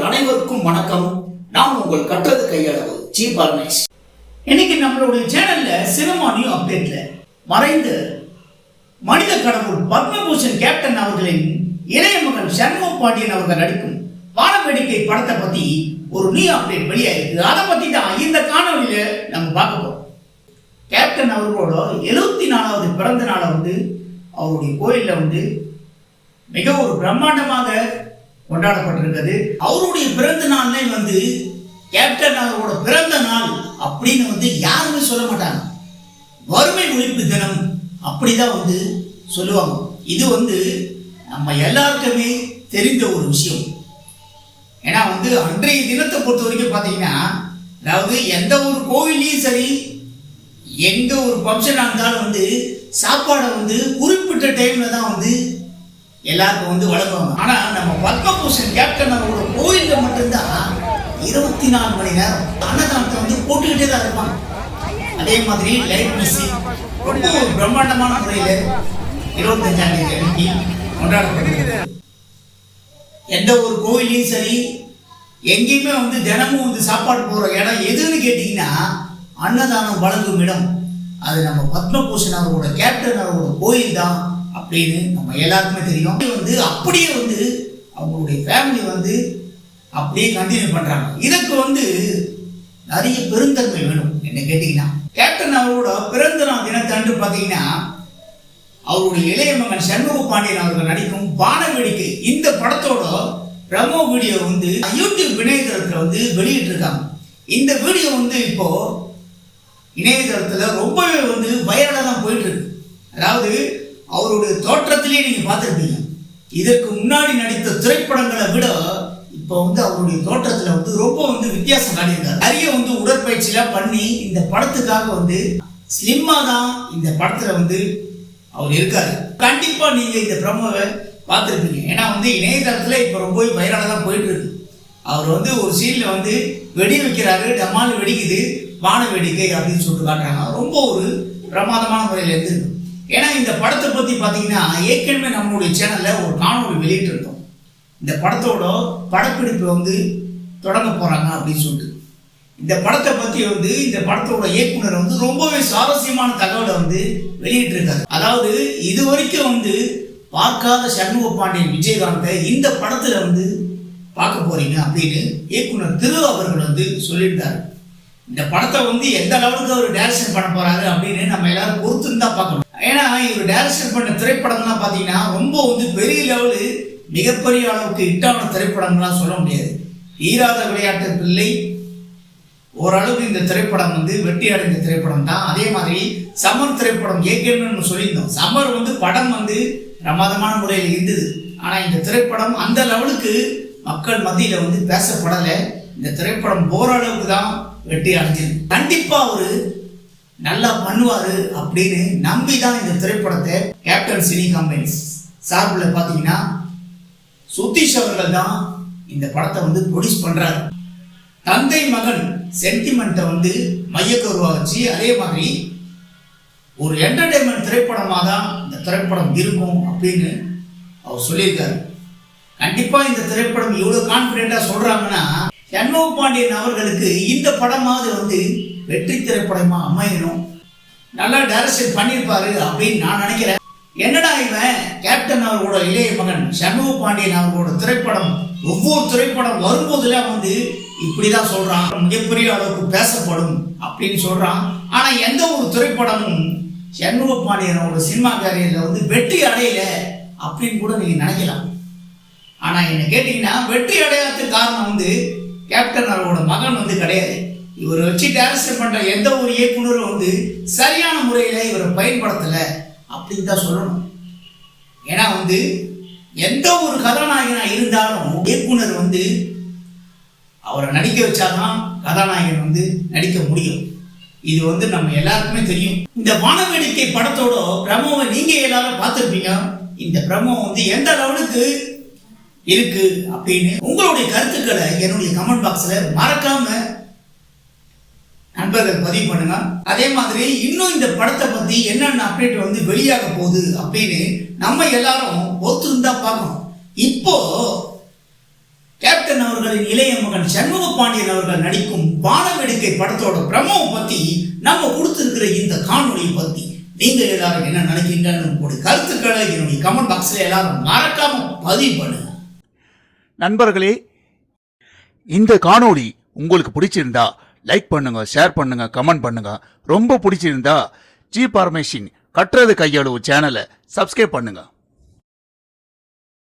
அனைவருக்கும் வணக்கம். நான் உங்கள் கற்றது கையளவு சீப் ஆர்கனைஸ். இன்னைக்கு நம்மளுடைய சேனல்ல சினிமா நியூ அப்டேட்ல மறைந்த மனித கடவுள் பத்மபூஷன் கேப்டன் அவர்களின் இளைய மகன் சண்முக பாண்டியன் அவர்கள் நடிக்கும் வானவேடிக்கை படத்தை பத்தி ஒரு நியூ அப்டேட் வெளியாயிருக்கு. அதை பத்தி தான் இந்த காணொலியில நம்ம பார்க்க போறோம். கேப்டன் அவர்களோட 74வது பிறந்த நாளை அவருடைய கோயில்ல மிக ஒரு பிரம்மாண்டமாக கொண்டாடப்பட்டிருக்கிறது. அவருடைய பிறந்த நாள்ல கேப்டன் அவரோட பிறந்த நாள் அப்படின்னு யாருமே சொல்ல மாட்டாங்க. வறுமை ஒழிப்பு தினம் அப்படிதான் சொல்லுவாங்க. இது நம்ம எல்லாருக்குமே தெரிந்த ஒரு விஷயம். ஏன்னா அன்றைய தினத்தை பொறுத்த வரைக்கும் பார்த்தீங்கன்னா, அதாவது எந்த ஒரு கோவிலையும் சரி, எங்க ஒரு ஃபங்க்ஷன் இருந்தாலும் சாப்பாடை குறிப்பிட்ட டைம்ல தான் எல்லாருக்கும் வழங்குவாங்க. ஆனா நம்ம பத்மபூஷன் கேப்டன் அவரோட கோயில்ல மட்டும்தான் 24 மணி நேரம் அன்னதானத்தை போட்டுக்கிட்டே தான் இருப்பாங்க. அதே மாதிரி லைட் மியூசிக் ரொம்ப ஒரு பிரம்மாண்டமான முறையில 25ஆம் தேதி அன்னைக்கு கொண்டாடப்படுகிறது. எந்த ஒரு கோயிலையும் சரி, எங்கேயுமே தினமும் சாப்பாடு போற இடம் எதுன்னு கேட்டீங்கன்னா, அன்னதானம் வழங்கும் இடம் அது நம்ம பத்மபூஷன் அவரோட கேப்டன் அவரோட கோயில் தான் அப்படின்னு நம்ம எல்லாருக்குமே தெரியும். அப்படியே அவங்களுடைய ஃபேமிலி அப்படியே கண்டினியூ பண்றாங்க. இதுக்கு நிறைய பெருந்தன்மை வேணும் என்ன கேட்டீங்கன்னா. கேப்டன் அவரோட பிறந்த நாள் தினத்தன்று பார்த்தீங்கன்னா, அவருடைய இளைய மகன் சண்முக பாண்டியன் அவர்கள் நடிக்கும் வானவேடிக்கை இந்த படத்தோட ப்ரமோ வீடியோ யூடியூப் இணையதளத்துல வெளியிட்டு இருக்காங்க. இந்த வீடியோ இப்போ இணையதளத்துல ரொம்பவே வைரலா தான் போயிட்டு இருக்கு. அதாவது அவருடைய தோற்றத்திலே நீங்க பார்த்திருப்பீங்க. இதற்கு முன்னாடி நடித்த திரைப்படங்களை விட இப்போ அவருடைய தோற்றத்துல ரொம்ப வித்தியாசம் காட்டியிருக்காரு. நிறைய உடற்பயிற்சிலாம் பண்ணி இந்த படத்துக்காக ஸ்லிம்மா தான் இந்த படத்துல அவர் இருக்காரு. கண்டிப்பா நீங்க இந்த ப்ரமோவை பார்த்திருப்பீங்க. ஏன்னா இணையதளத்துல இப்ப ரொம்ப வைரலா தான் போயிட்டு இருக்கு. அவர் ஒரு சீன்ல வெடி வைக்கிறாரு, டமால் வெடிக்குது, வான வேடிக்கை அப்படின்னு சொல்லிட்டு காட்டுறாங்க. ரொம்ப ஒரு பிரமாதமான முறையில் இருந்திருக்கு. ஏன்னா இந்த படத்தை பத்தி பாத்தீங்கன்னா, ஏற்கனவே நம்மளுடைய சேனல்ல ஒரு காணொலி வெளியிட்டு இருக்கோம். இந்த படத்தோட படப்பிடிப்பு தொடங்க போறாங்க அப்படின்னு சொல்லிட்டு. இந்த படத்தை பத்தி இந்த படத்தோட இயக்குனர் ரொம்பவே சுவாரஸ்யமான தகவலை வெளியிட்டு இருக்காரு. அதாவது இது வரைக்கும் பார்க்காத சண்முக பாண்டியன் விஜயகாந்தை இந்த படத்துல பார்க்க போறீங்க அப்படின்னு இயக்குனர் திரு அவர்கள் சொல்லியிருந்தாரு. இந்த படத்தை எந்த அளவுக்கு அவர் டைரக்ஷன் பண்ண போறாரு அப்படின்னு நம்ம எல்லாரும் பொறுத்து தான் பார்க்கணும். ஏன்னா இவர் டைரக்ஷன் பண்ண திரைப்படம்லாம் பார்த்தீங்கன்னா ரொம்ப பெரிய லெவலு, மிகப்பெரிய அளவுக்கு ஹிட்டான திரைப்படம்லாம் சொல்ல முடியாது. ஈராத விளையாட்டு பிள்ளை ஓரளவுக்கு இந்த திரைப்படம் வெற்றி அடைந்த திரைப்படம் தான். அதே மாதிரி சமர் திரைப்படம் ஏற்கனவே சொல்லியிருந்தோம். சமர் படம் பிரமாதமான முறையில் இருந்தது. ஆனா இந்த திரைப்படம் அந்த லெவலுக்கு மக்கள் மத்தியில பேசப்படலை. இந்த திரைப்படம் ஓரளவுக்கு தான் வெற்றி அடைஞ்சிருக்கு. கண்டிப்பா அவரு நல்லா பண்ணுவாரு அப்படின்னு நம்பிதான் இந்த திரைப்படத்தை கேப்டன் சினி கம்பெனிஸ் சார்பில் பாத்தீங்கன்னா சுதீஷ் அவர்கள் தான் இந்த படத்தை ப்ரொடியூஸ் பண்றாரு. தந்தை மகன் சென்டிமெண்ட்டை மையக்கருவா வச்சு, அதே மாதிரி ஒரு என்டர்டைன்மெண்ட் திரைப்படமாக தான் இந்த திரைப்படம் இருக்கும் அப்படின்னு அவர் சொல்லியிருக்காரு. கண்டிப்பா இந்த திரைப்படம் இவ்வளவு கான்பிடென்டா சொல்றாங்கன்னா, சண்முக பாண்டியன் அவர்களுக்கு இந்த படமாவது வெற்றி திரைப்படமா அமையணும், நல்லா டைரக்ஷன் பண்ணியிருப்பாரு அப்படின்னு நான் நினைக்கிறேன். என்னடா இவன் கேப்டன் அவர்களோட இளைய மகன் சண்முக பாண்டியன் அவர்களோட திரைப்படம் ஒவ்வொரு திரைப்படம் வரும்போதுலாம் இப்படிதான் சொல்றான், மிகப்பெரிய அளவுக்கு பேசப்படும் அப்படின்னு சொல்றான். ஆனா எந்த ஒரு திரைப்படமும் சண்முக பாண்டியனோட சினிமா கேரியர்ல வெற்றி அடையல அப்படின்னு கூட நீங்க நினைக்கலாம். ஆனா என்ன கேட்டீங்கன்னா, வெற்றி அடையாததுக்கு காரணம் கேப்டன் அவரோட மகன் கிடையாது. இவரை வச்சு டைரக்ஷன் பண்ற எந்த ஒரு இயக்குனரும் சரியான முறையில இவரை பயன்படுத்தல அப்படின்னு தான் சொல்லணும். ஏன்னா எந்த ஒரு கதாநாயகனா இருந்தாலும் இயக்குனர் அவரை நடிக்க வச்சாதான் கதாநாயகன் நடிக்க முடியும். இது நம்ம எல்லாருக்குமே தெரியும். இந்த வானவேடிக்கை படத்தோட பிரமோவை நீங்க எல்லாரும் பார்த்திருப்பீங்க. இந்த பிரமோ எந்த லெவலுக்கு இருக்கு அப்படின்னு உங்களுடைய கருத்துக்களை என்னுடைய கமெண்ட் பாக்ஸ்ல மறக்காம நண்பர்கள் பதிவு பண்ணுங்க. அதே மாதிரி இன்னும் இந்த படத்தை பத்தி என்னென்ன அப்டேட் வெளியாக போகுது அப்படின்னு நம்ம எல்லாரும் ஒத்துருந்தா பார்க்கணும். இப்போ கேப்டன் கேப்டன் அவர்களின் இளைய மகன் சண்முக பாண்டியன் அவர்கள் நடிக்கும் வானவேடிக்கை படத்தோட பிரமோ பத்தி நம்ம கொடுத்திருக்கிற இந்த காணொலியை பத்தி நீங்க எல்லாரும் என்ன நினைக்கிறீங்கன்னு ஒரு கருத்துக்களை என்னுடைய கமெண்ட் பாக்ஸ்ல எல்லாரும் மறக்காம பதிவு பண்ணுங்க. நண்பர்களே, இந்த காணொளி உங்களுக்கு பிடிச்சிருந்தா லைக் பண்ணுங்க, ஷேர் பண்ணுங்க, கமெண்ட் பண்ணுங்க. ரொம்ப பிடிச்சிருந்தா ஜி பார்மேஷன் கட்டுறது கையளவு சேனலை சப்ஸ்கிரைப் பண்ணுங்க.